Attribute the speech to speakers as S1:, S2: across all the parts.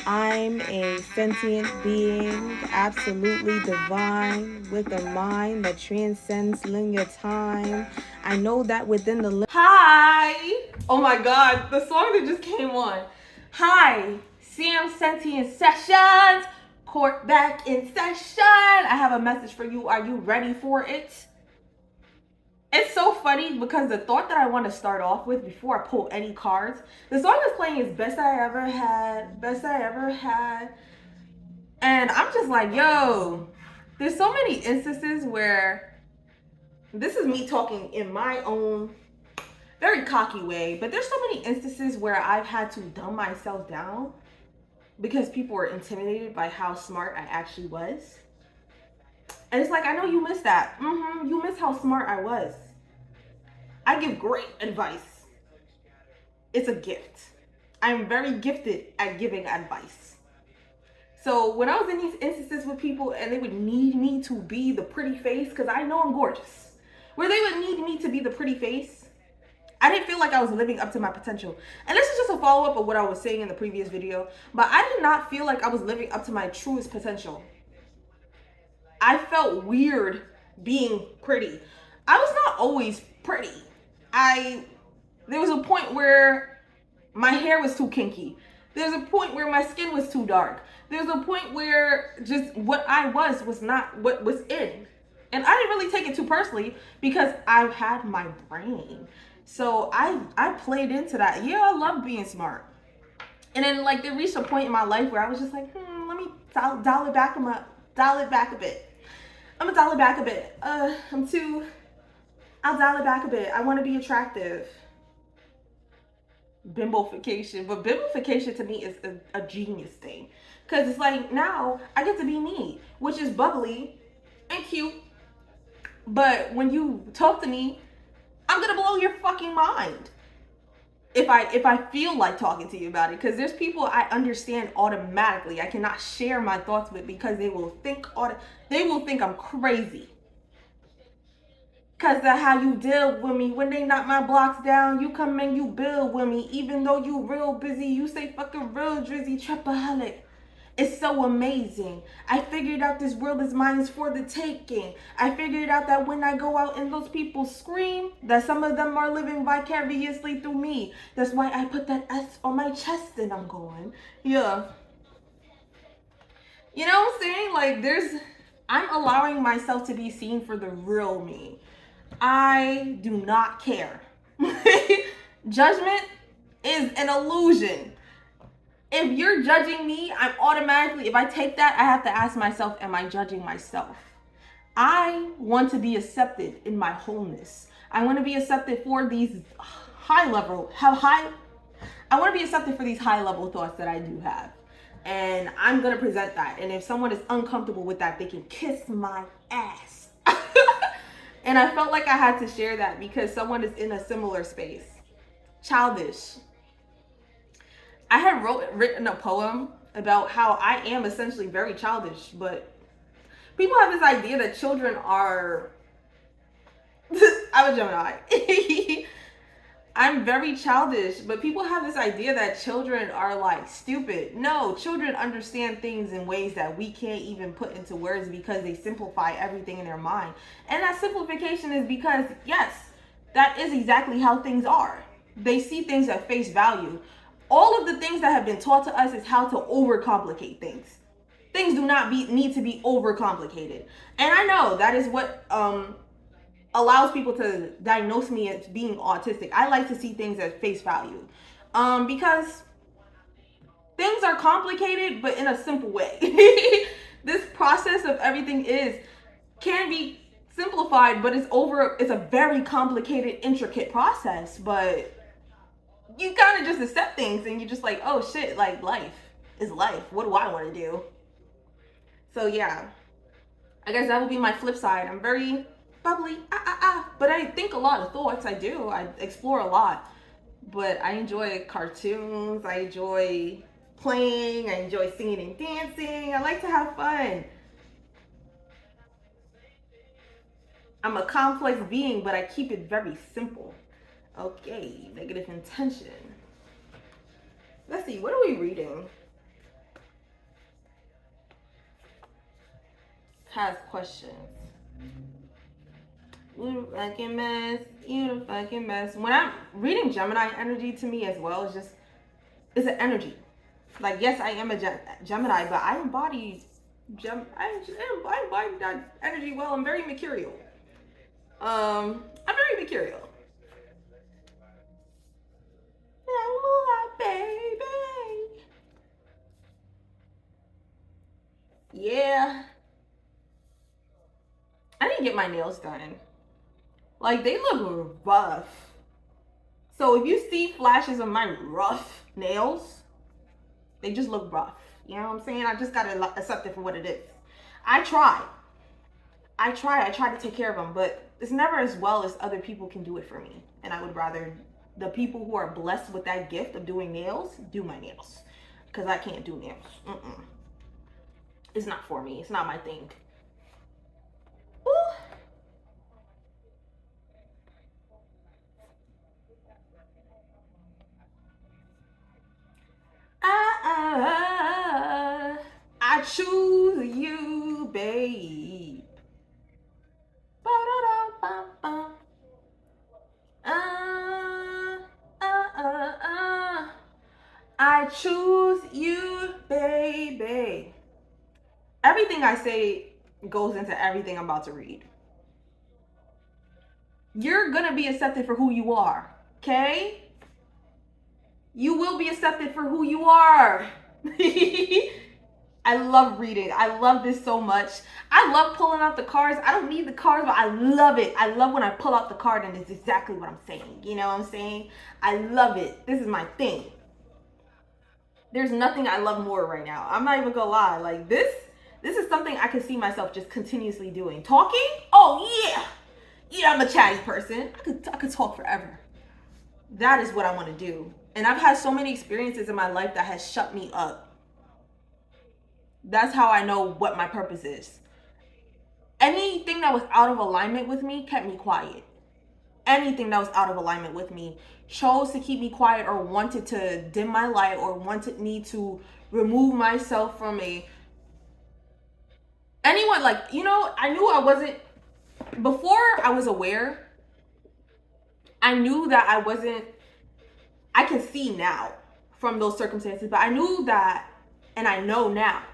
S1: I'm a sentient being, absolutely divine, with a mind that transcends linear time. I know that within the
S2: Hi! Oh my god, the song that just came on. Hi, Sam Sentient Sessions. Court back in session. I have a message for you. Are you ready for it? It's so funny because the thought that I want to start off with before I pull any cards, the song that's playing is Best I Ever Had, Best I Ever Had. And I'm just like, yo, there's so many instances where this is me talking in my own very cocky way, but there's so many instances where I've had to dumb myself down because people were intimidated by how smart I actually was. And it's like, I know you miss that. You miss how smart I was. I give great advice. It's a gift. I'm very gifted at giving advice. So when I was in these instances with people and they would need me to be the pretty face, because I know I'm gorgeous, where they would need me to be the pretty face, I didn't feel like I was living up to my potential. And this is just a follow-up of what I was saying in the previous video, but I did not feel like I was living up to my truest potential. I felt weird being pretty. I was not always pretty. There was a point where my hair was too kinky. There's a point where my skin was too dark. There's a point where just what I was not what was in. And I didn't really take it too personally because I had my brain. So I played into that. Yeah, I love being smart. And then like there reached a point in my life where I was just like, let me dial it back. Dial it back a bit. I'm gonna dial it back a bit. I'll dial it back a bit. I want to be attractive. Bimbofication, but bimbofication to me is a genius thing, because it's like now I get to be me, which is bubbly and cute. But when you talk to me, I'm gonna blow your fucking mind if I feel like talking to you about it, because there's people I understand automatically. I cannot share my thoughts with because they will think I'm crazy. Cause that's how you deal with me. When they knock my blocks down, you come and you build with me. Even though you real busy, you say fucking real drizzy trapaholic. It's so amazing. I figured out this world is mine is for the taking. I figured out that when I go out and those people scream, that some of them are living vicariously through me. That's why I put that S on my chest and I'm going, yeah. You know what I'm saying? Like I'm allowing myself to be seen for the real me. I do not care. Judgment is an illusion. If you're judging me, I'm automatically, if I take that, I have to ask myself, am I judging myself? I want to be accepted in my wholeness. I want to be accepted for these I want to be accepted for these high level thoughts that I do have. And I'm going to present that. And if someone is uncomfortable with that, they can kiss my ass. And I felt like I had to share that because someone is in a similar space. Childish. I had written a poem about how I am essentially very childish, but people have this idea that children are... I'm a Gemini. I'm very childish, but people have this idea that children are like stupid. No, children understand things in ways that we can't even put into words because they simplify everything in their mind. And that simplification is because, yes, that is exactly how things are. They see things at face value. All of the things that have been taught to us is how to overcomplicate things. Things do not need to be overcomplicated. And I know that is what allows people to diagnose me as being autistic. I like to see things at face value because things are complicated, but in a simple way. This process of everything can be simplified, but it's a very complicated, intricate process. But you kind of just accept things and you're just like, oh shit, like life is life. What do I want to do? So yeah, I guess that would be my flip side. I'm very bubbly, but I think a lot of thoughts. I do. I explore a lot, but I enjoy cartoons. I enjoy playing. I enjoy singing and dancing. I like to have fun. I'm a complex being, but I keep it very simple. Okay, negative intention. Let's see, what are we reading? has questions. You the fucking mess. You the fucking mess. When I'm reading Gemini energy, to me as well, it's an energy. Like, yes, I am a Gemini, but I embody I embody that energy well. I'm very mercurial. I'm very mercurial. Baby. Yeah. I didn't get my nails done. Like, they look rough. So if you see flashes of my rough nails, they just look rough. You know what I'm saying? I just gotta accept it for what it is. I try to take care of them, but it's never as well as other people can do it for me. And I would rather the people who are blessed with that gift of doing nails do my nails, because I can't do nails. It's not for me. It's not my thing. Ooh. I choose you, babe. I choose you, baby. Everything I say goes into everything I'm about to read. You're gonna be accepted for who you are, okay? You will be accepted for who you are. I love reading. I love this so much. I love pulling out the cards. I don't need the cards, but I love it. I love when I pull out the card and it's exactly what I'm saying. You know what I'm saying? I love it. This is my thing. There's nothing I love more right now. I'm not even gonna lie. Like, this is something I could see myself just continuously doing. Talking? Oh yeah. Yeah, I'm a chatty person. I could talk forever. That is what I want to do. And I've had so many experiences in my life that has shut me up. That's how I know what my purpose is. Anything that was out of alignment with me kept me quiet. Anything that was out of alignment with me chose to keep me quiet, or wanted to dim my light, or wanted me to remove myself from anyone. Like, you know, I knew I wasn't, before I was aware, I knew that I wasn't, I can see now from those circumstances, but I knew that, and I know now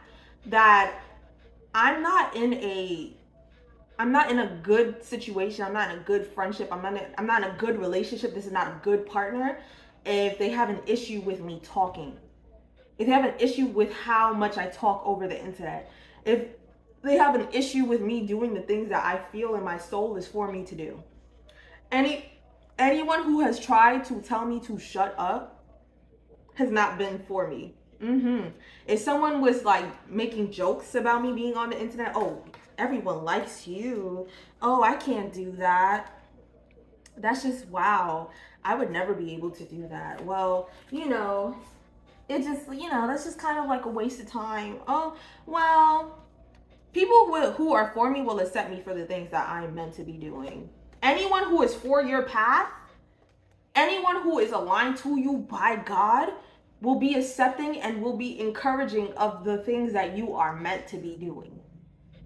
S2: that I'm not in a good situation. I'm not in a good friendship. I'm not in a good relationship. This is not a good partner if they have an issue with me talking. If they have an issue with how much I talk over the internet. If they have an issue with me doing the things that I feel in my soul is for me to do. Anyone who has tried to tell me to shut up has not been for me. If someone was like making jokes about me being on the internet, oh, everyone likes you. Oh, I can't do that. That's just, wow. I would never be able to do that. Well, you know, it just, you know, that's just kind of like a waste of time. Oh, well, people who are for me will accept me for the things that I'm meant to be doing. Anyone who is for your path, anyone who is aligned to you by God, will be accepting and will be encouraging of the things that you are meant to be doing,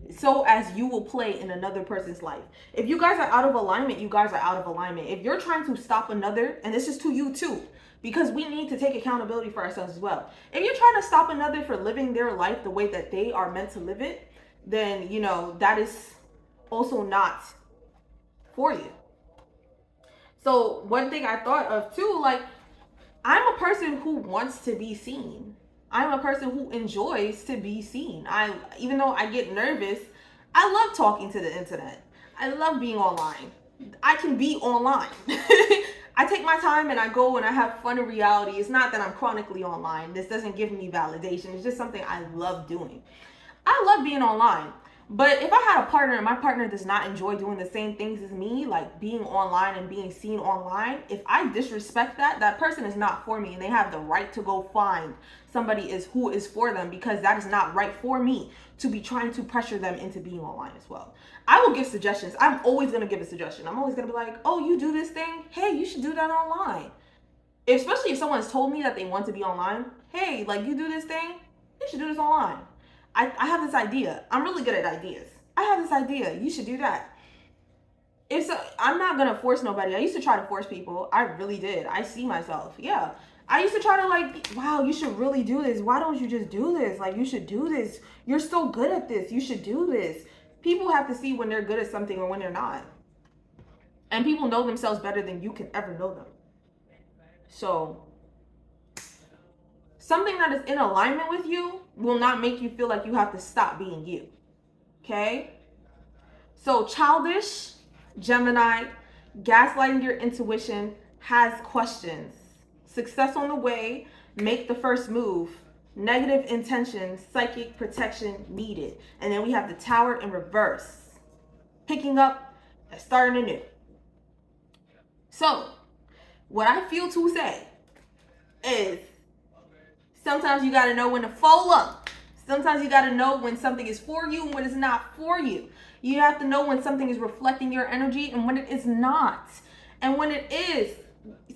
S2: so as you will play in another person's life. If you guys are out of alignment, you guys are out of alignment. If you're trying to stop another, and this is to you too, because we need to take accountability for ourselves as well. If you're trying to stop another for living their life the way that they are meant to live it, then, you know, that is also not for you. So one thing I thought of too, like, I'm a person who wants to be seen. I'm a person who enjoys to be seen. Even though I get nervous, I love talking to the internet. I love being online. I can be online. I take my time and I go and I have fun in reality. It's not that I'm chronically online. This doesn't give me validation. It's just something I love doing. I love being online. But if I had a partner and my partner does not enjoy doing the same things as me, like being online and being seen online, if I disrespect that person is not for me, and they have the right to go find somebody who is for them, because that is not right for me to be trying to pressure them into being online as well. I will give suggestions. I'm always going to give a suggestion. I'm always going to be like, oh, you do this thing? Hey, you should do that online. Especially if someone's told me that they want to be online. Hey, like, you do this thing? You should do this online. I have this idea. I'm really good at ideas. I have this idea. You should do that. I'm not gonna force nobody. I used to try to force people. I really did. I see myself. Yeah. I used to try to like, wow, you should really do this. Why don't you just do this? Like, you should do this. You're so good at this. You should do this. People have to see when they're good at something or when they're not. And people know themselves better than you can ever know them. So, something that is in alignment with you will not make you feel like you have to stop being you. Okay? So, childish, Gemini, gaslighting your intuition, has questions. Success on the way, make the first move. Negative intentions, psychic protection needed. And then we have the Tower in reverse. Picking up and starting anew. So, what I feel to say is sometimes you got to know when to fold up. Sometimes you got to know when something is for you and when it's not for you. You have to know when something is reflecting your energy and when it is not. And when it is,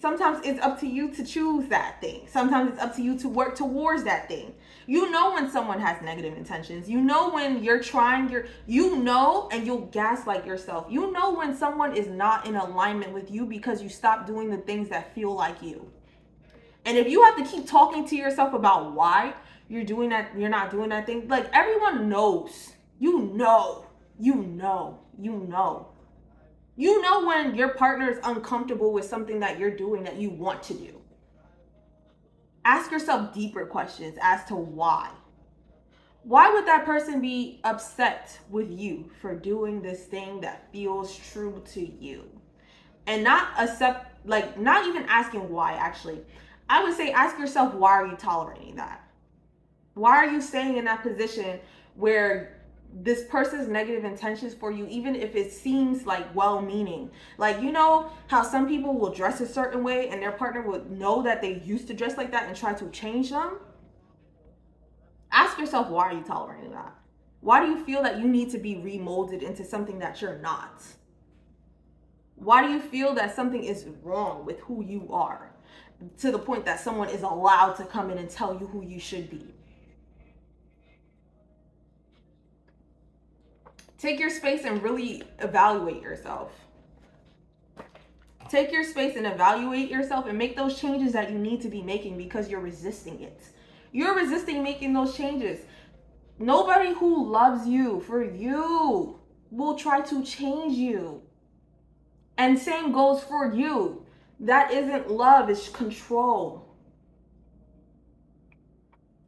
S2: sometimes it's up to you to choose that thing. Sometimes it's up to you to work towards that thing. You know when someone has negative intentions. You know when you're trying you know, and you'll gaslight yourself. You know when someone is not in alignment with you because you stop doing the things that feel like you. And if you have to keep talking to yourself about why you're doing that, you're not doing that thing, like everyone knows. You know when your partner is uncomfortable with something that you're doing that you want to do. Ask yourself deeper questions as to why. Why would that person be upset with you for doing this thing that feels true to you? And not even asking why, actually. I would say ask yourself, why are you tolerating that? Why are you staying in that position where this person's negative intentions for you, even if it seems like well-meaning? Like, you know how some people will dress a certain way and their partner would know that they used to dress like that and try to change them? Ask yourself, why are you tolerating that? Why do you feel that you need to be remolded into something that you're not? Why do you feel that something is wrong with who you are to the point that someone is allowed to come in and tell you who you should be? Take your space and really evaluate yourself. Take your space and evaluate yourself and make those changes that you need to be making because you're resisting it. You're resisting making those changes. Nobody who loves you for you will try to change you. And same goes for you. That isn't love, it's control.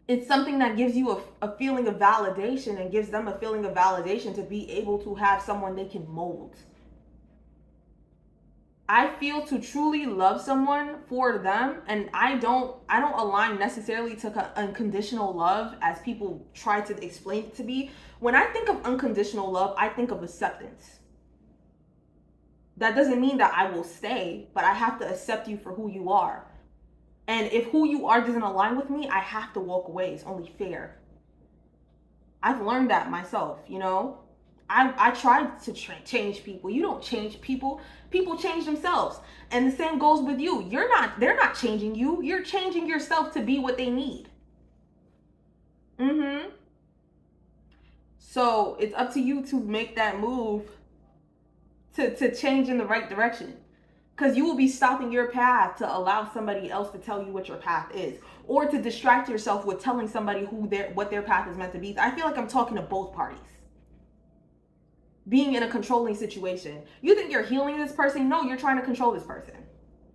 S2: It's something that gives you a feeling of validation and gives them a feeling of validation to be able to have someone they can mold. I feel to truly love someone for them, and I don't align necessarily to unconditional love as people try to explain it to me. When I think of unconditional love, I think of acceptance. That doesn't mean that I will stay, but I have to accept you for who you are. And if who you are doesn't align with me, I have to walk away. It's only fair. I've learned that myself, you know. I tried to change people. You don't change people. People change themselves. And the same goes with you. They're not changing you. You're changing yourself to be what they need. So it's up to you to make that move to change in the right direction. Because you will be stopping your path to allow somebody else to tell you what your path is. Or to distract yourself with telling somebody what their path is meant to be. I feel like I'm talking to both parties. Being in a controlling situation. You think you're healing this person? No, you're trying to control this person.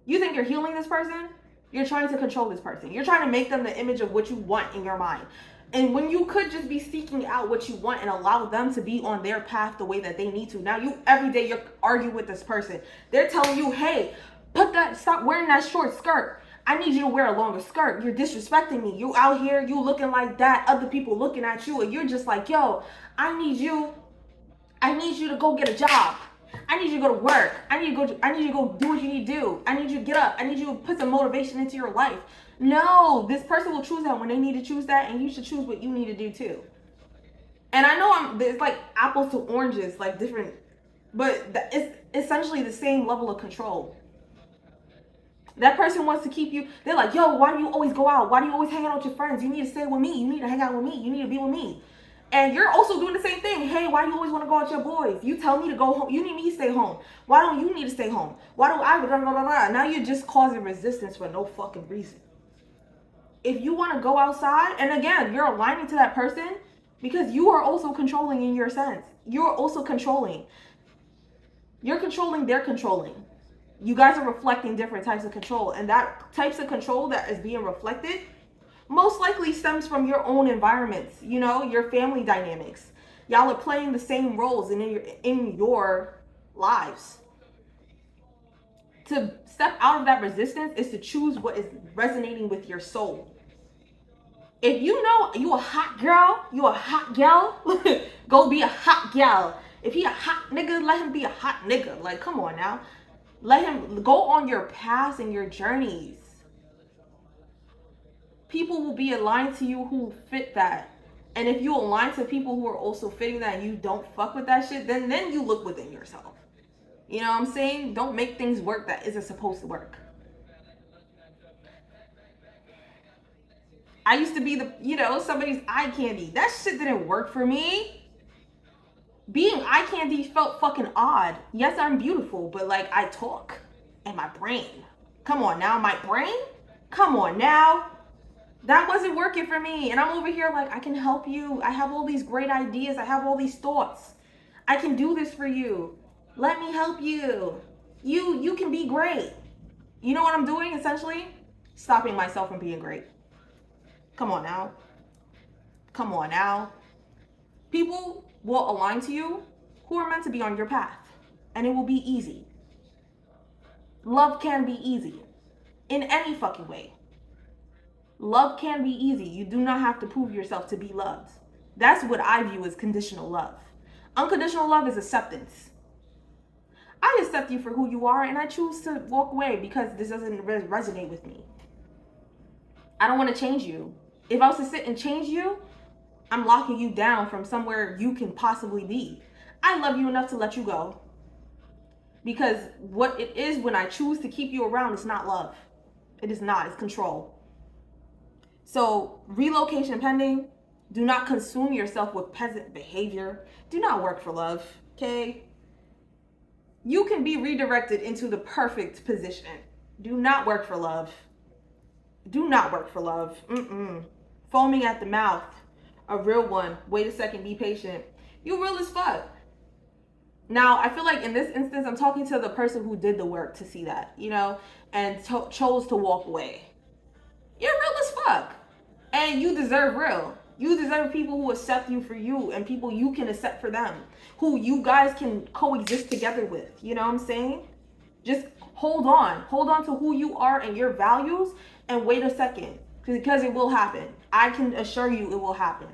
S2: You think you're healing this person? You're trying to control this person. You're trying to make them the image of what you want in your mind. And when you could just be seeking out what you want and allow them to be on their path the way that they need to. Now every day you're arguing with this person. They're telling you, hey, stop wearing that short skirt. I need you to wear a longer skirt. You're disrespecting me. You out here, you looking like that. Other people looking at you, and you're just like, yo, I need you to go get a job. I need you to go to work. I need you to go do what you need to do. I need you to get up. I need you to put some motivation into your life. No, this person will choose that when they need to choose that, and you should choose what you need to do too. And I know it's like apples to oranges, like different, but it's essentially the same level of control. That person wants to keep you, they're like, yo, why do you always go out? Why do you always hang out with your friends? You need to stay with me. You need to hang out with me. You need to be with me. And you're also doing the same thing. Hey, why do you always want to go out with your boys? You tell me to go home. You need me to stay home. Why don't you need to stay home? Why don't I? Blah, blah, blah, blah. Now you're just causing resistance for no fucking reason. If you want to go outside, and again, you're aligning to that person because you are also controlling in your sense. You're also controlling. You're controlling, they're controlling. You guys are reflecting different types of control. And that types of control that is being reflected most likely stems from your own environments, you know, your family dynamics. Y'all are playing the same roles in your lives. To step out of that resistance is to choose what is resonating with your soul. If you know you a hot girl, go be a hot gal. If he a hot nigga, let him be a hot nigga. Like, come on now. Let him go on your paths and your journeys. People will be aligned to you who fit that. And if you align to people who are also fitting that and you don't fuck with that shit, then you look within yourself. You know what I'm saying? Don't make things work that isn't supposed to work. I used to be somebody's eye candy. That shit didn't work for me. Being eye candy felt fucking odd. Yes, I'm beautiful, but like I talk and my brain. Come on now, my brain? Come on now. That wasn't working for me. And I'm over here like, I can help you. I have all these great ideas. I have all these thoughts. I can do this for you. Let me help you. You can be great. You know what I'm doing essentially? Stopping myself from being great. Come on now. Come on now. People will align to you who are meant to be on your path. And it will be easy. Love can be easy. In any fucking way. Love can be easy. You do not have to prove yourself to be loved. That's what I view as conditional love. Unconditional love is acceptance. I accept you for who you are and I choose to walk away because this doesn't resonate with me. I don't want to change you. If I was to sit and change you, I'm locking you down from somewhere you can possibly be. I love you enough to let you go. Because what it is when I choose to keep you around is not love. It is not. It's control. So relocation pending. Do not consume yourself with peasant behavior. Do not work for love, okay? You can be redirected into the perfect position. Do not work for love. Do not work for love. Foaming at the mouth. A real one. Wait a second, be patient. You real as fuck. Now, I feel like in this instance, I'm talking to the person who did the work to see that, you know, and chose to walk away. You're real as fuck. And you deserve real. You deserve people who accept you for you and people you can accept for them. Who you guys can coexist together with. You know what I'm saying? Just hold on. Hold on to who you are and your values and wait a second. Because it will happen. I can assure you it will happen.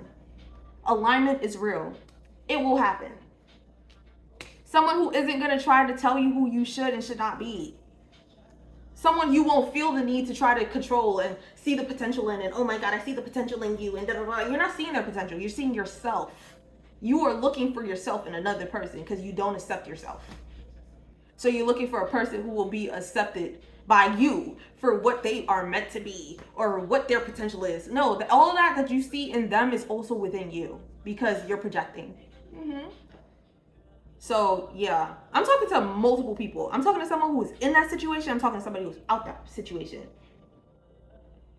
S2: Alignment is real. It will happen. Someone who isn't going to try to tell you who you should and should not be. Someone you won't feel the need to try to control and see the potential in, and oh my God, I see the potential in you, and da da da. You're not seeing their potential. You're seeing yourself. You are looking for yourself in another person because you don't accept yourself. So you're looking for a person who will be accepted by you for what they are meant to be or what their potential is. No, all of that you see in them is also within you because you're projecting. So yeah, I'm talking to multiple people. I'm talking to someone who is in that situation. I'm talking to somebody who's out that situation.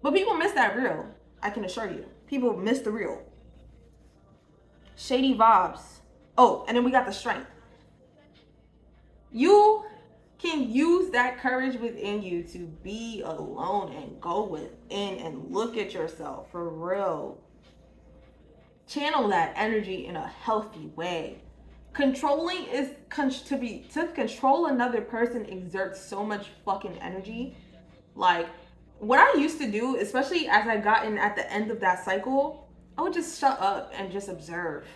S2: But people miss that real. I can assure you. People miss the real. Shady vibes. Oh, and then we got the strength. You can use that courage within you to be alone and go within and look at yourself for real. Channel that energy in a healthy way. Controlling is to control another person exerts so much fucking energy. Like what I used to do, especially as I got in at the end of that cycle, I would just shut up and just observe.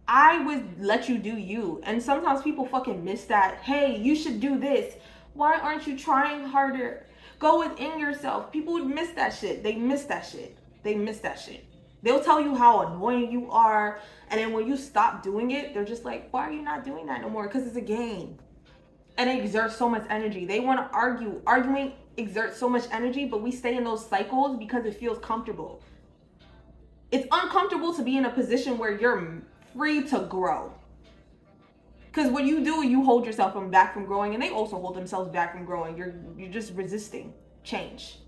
S2: I would let you do you. And sometimes people fucking miss that. Hey, you should do this. Why aren't you trying harder? Go within yourself. People would miss that shit. They miss that shit. They'll tell you how annoying you are. And then when you stop doing it, they're just like, why are you not doing that no more? Because it's a game. And it exerts so much energy. They want to argue. Arguing exerts so much energy, but we stay in those cycles because it feels comfortable. It's uncomfortable to be in a position where you're free to grow. Because what you do, you hold yourself back from growing, and they also hold themselves back from growing. You're just resisting change.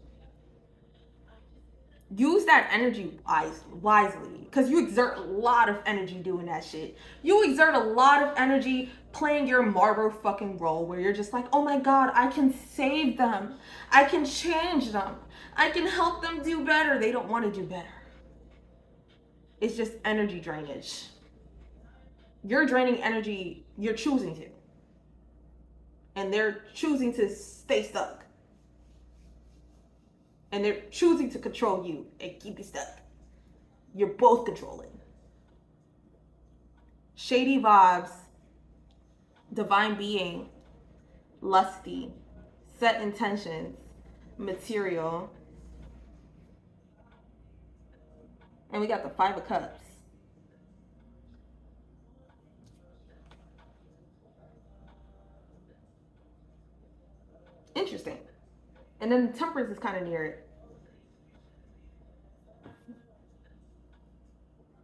S2: Use that energy wisely, because you exert a lot of energy doing that shit. You exert a lot of energy playing your martyr fucking role, where you're just like, oh my god, I can save them, I can change them, I can help them do better. They don't want to do better. It's just energy drainage. You're draining energy, you're choosing to, and they're choosing to stay stuck. And they're choosing to control you and keep you stuck. You're both controlling. Shady vibes, divine being, lusty, set intentions, material. And we got the 5 of Cups. Interesting. And then Temperance is kind of near it.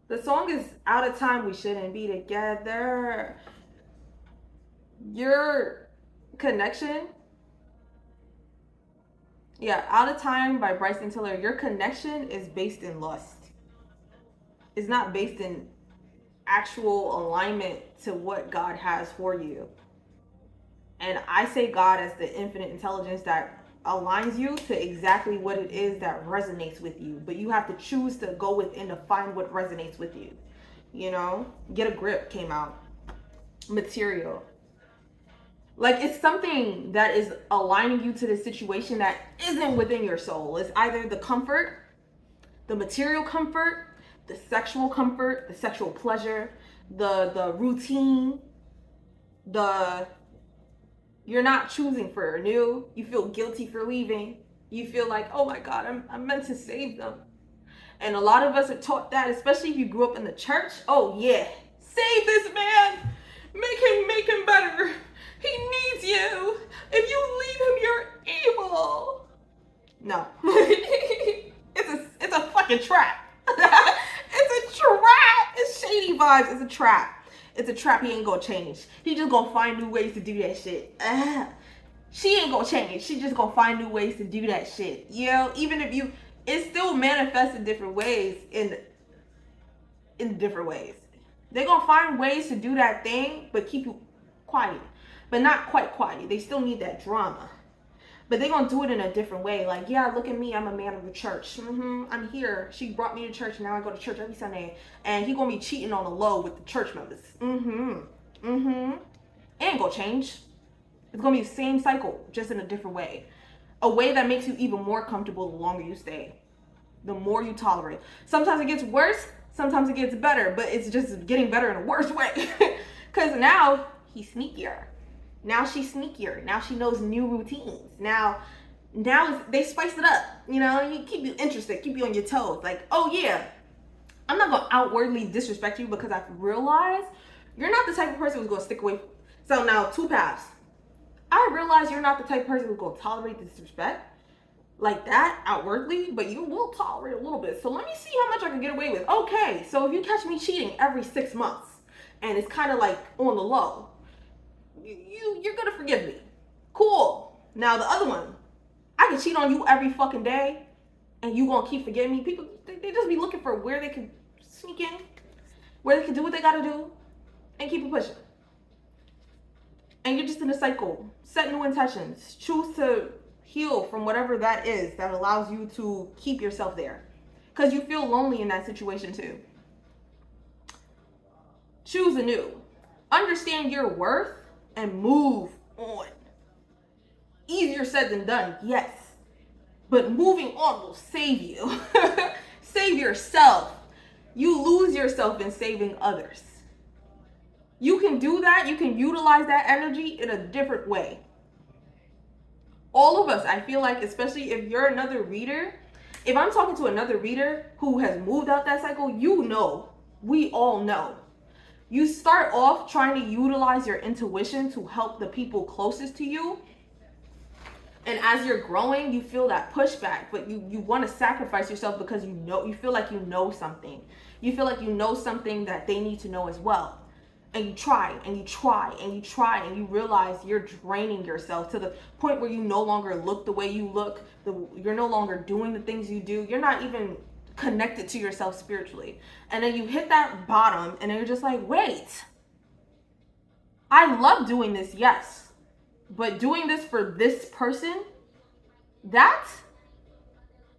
S2: The song is Out of Time, We Shouldn't Be Together. Your connection. Yeah, Out of Time by Bryson Tiller. Your connection is based in lust. It's not based in actual alignment to what God has for you. And I say God as the infinite intelligence that aligns you to exactly what it is that resonates with you. But you have to choose to go within to find what resonates with you. You know? Get a Grip came out. Material. Like, it's something that is aligning you to the situation that isn't within your soul. It's either the comfort, the material comfort, the sexual comfort, the sexual pleasure, the routine, you're not choosing for new. You feel guilty for leaving. You feel like, oh my God, I'm meant to save them. And a lot of us are taught that, especially if you grew up in the church. Oh yeah, save this man. Make him better. He needs you. If you leave him, you're evil. No. It's a fucking trap. It's a trap. It's shady vibes. It's a trap. It's a trap. He ain't gonna change. He just gonna find new ways to do that shit. She ain't gonna change. She just gonna find new ways to do that shit. You know, even if it still manifests in different ways. In different ways, they're gonna find ways to do that thing, but keep you quiet, but not quite quiet. They still need that drama, but they're gonna do it in a different way. Like, yeah, look at me, I'm a man of the church. I'm here. She brought me to church, and now I go to church every Sunday. And he gonna be cheating on the low with the church members. It ain't gonna change. It's gonna be the same cycle, just in a different way. A way that makes you even more comfortable the longer you stay. The more you tolerate. Sometimes it gets worse, sometimes it gets better, but it's just getting better in a worse way. Because now he's sneakier. Now she's sneakier. Now she knows new routines. Now they spice it up. You know, you keep you interested, keep you on your toes. Like, oh yeah, I'm not gonna outwardly disrespect you because I realize you're not the type of person who's gonna stick away. So now 2 paths. I realize you're not the type of person who's gonna tolerate disrespect like that outwardly, but you will tolerate a little bit. So let me see how much I can get away with. Okay, so if you catch me cheating every 6 months and it's kind of like on the low, you're gonna forgive me. Cool. Now the other one, I can cheat on you every fucking day and you gonna keep forgiving me. People, they just be looking for where they can sneak in, where they can do what they gotta do and keep it pushing. And you're just in a cycle. Set new intentions. Choose to heal from whatever that is that allows you to keep yourself there. Because you feel lonely in that situation too. Choose anew. Understand your worth and move on. Easier said than done, yes. But moving on will save you. Save yourself. You lose yourself in saving others. You can do that. You can utilize that energy in a different way. All of us, I feel like, especially if you're another reader, if I'm talking to another reader who has moved out that cycle, you know, we all know. You start off trying to utilize your intuition to help the people closest to you. And as you're growing, you feel that pushback, but you want to sacrifice yourself because you feel like you know something. You feel like you know something that they need to know as well. And you try and you try and you try and you realize you're draining yourself to the point where you no longer look the way you look. You're no longer doing the things you do. You're not even connected to yourself spiritually. And then you hit that bottom and then you're just like, wait, I love doing this, yes. But doing this for this person, that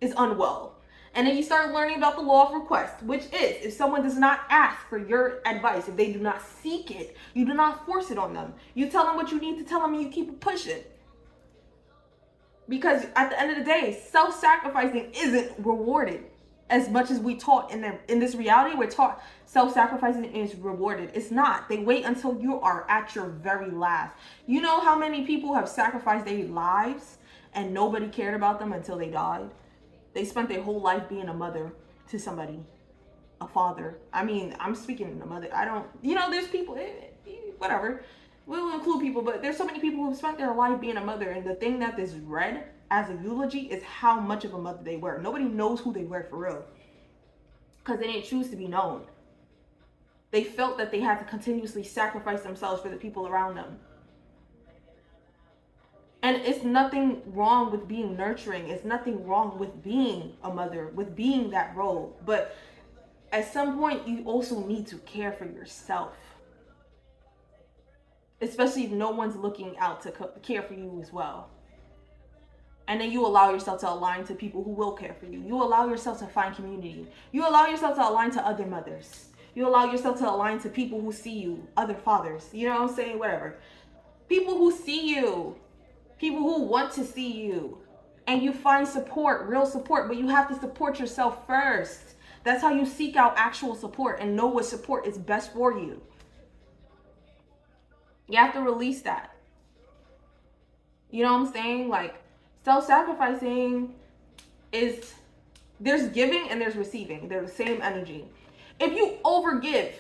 S2: is unwell. And then you start learning about the law of request, which is if someone does not ask for your advice, if they do not seek it, you do not force it on them. You tell them what you need to tell them and you keep it pushing. Because at the end of the day, self-sacrificing isn't rewarded as much as we taught in this reality. We're taught self-sacrificing is rewarded. It's not. They wait until you are at your very last. You know how many people have sacrificed their lives and nobody cared about them until they died? They spent their whole life being a mother to somebody, a father. I mean, I'm speaking in a mother. I don't, there's people, whatever. We'll include people, but there's so many people who've spent their life being a mother, and the thing that is read as a eulogy is how much of a mother they were. Nobody knows who they were for real, because they didn't choose to be known. They felt that they had to continuously sacrifice themselves for the people around them. And it's nothing wrong with being nurturing. It's nothing wrong with being a mother, with being that role. But at some point, you also need to care for yourself. Especially if no one's looking out to care for you as well. And then you allow yourself to align to people who will care for you. You allow yourself to find community. You allow yourself to align to other mothers. You allow yourself to align to people who see you, other fathers. You know what I'm saying? Whatever. People who see you. People who want to see you. And you find support, real support. But you have to support yourself first. That's how you seek out actual support and know what support is best for you. You have to release that. You know what I'm saying? Like, self-sacrificing is, there's giving and there's receiving. They're the same energy. If you overgive,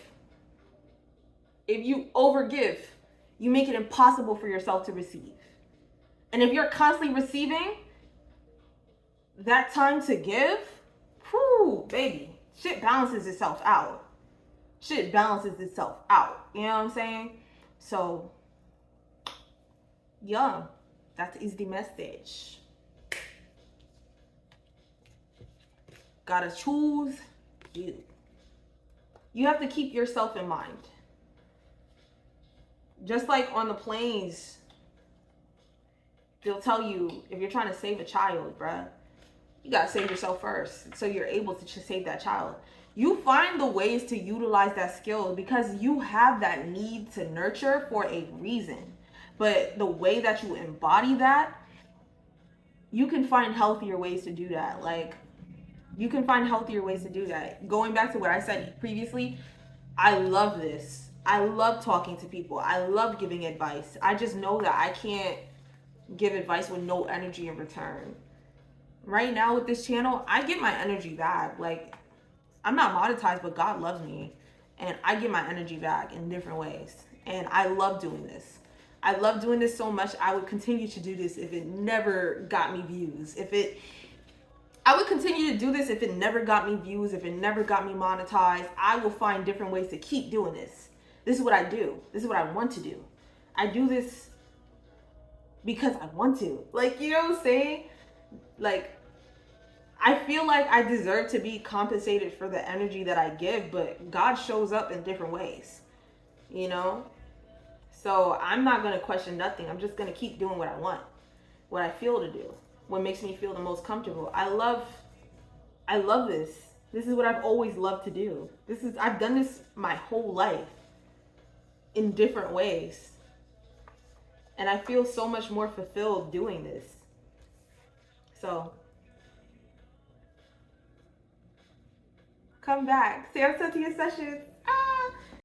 S2: you make it impossible for yourself to receive. And if you're constantly receiving, that time to give, whew, baby, shit balances itself out. You know what I'm saying? So, yeah, that is the message. Gotta choose you. You have to keep yourself in mind. Just like on the planes, they'll tell you if you're trying to save a child, bruh, you gotta save yourself first so you're able to save that child. You find the ways to utilize that skill because you have that need to nurture for a reason. But the way that you embody that, you can find healthier ways to do that. Like, you can find healthier ways to do that. Going back to what I said previously, I love this. I love talking to people. I love giving advice. I just know that I can't give advice with no energy in return. Right now with this channel, I get my energy back. Like, I'm not monetized, but God loves me. And I get my energy back in different ways. And I love doing this. I love doing this so much, I would continue to do this if it never got me views. I would continue to do this if it never got me views, if it never got me monetized. I will find different ways to keep doing this. This is what I do. This is what I want to do. I do this because I want to. Like, you know what I'm saying? Like, I feel like I deserve to be compensated for the energy that I give, but God shows up in different ways, you know? So I'm not going to question nothing. I'm just going to keep doing what I want, what I feel to do, what makes me feel the most comfortable. I love this. This is what I've always loved to do. I've done this my whole life in different ways. And I feel so much more fulfilled doing this. So come back. Say what's up to your sessions.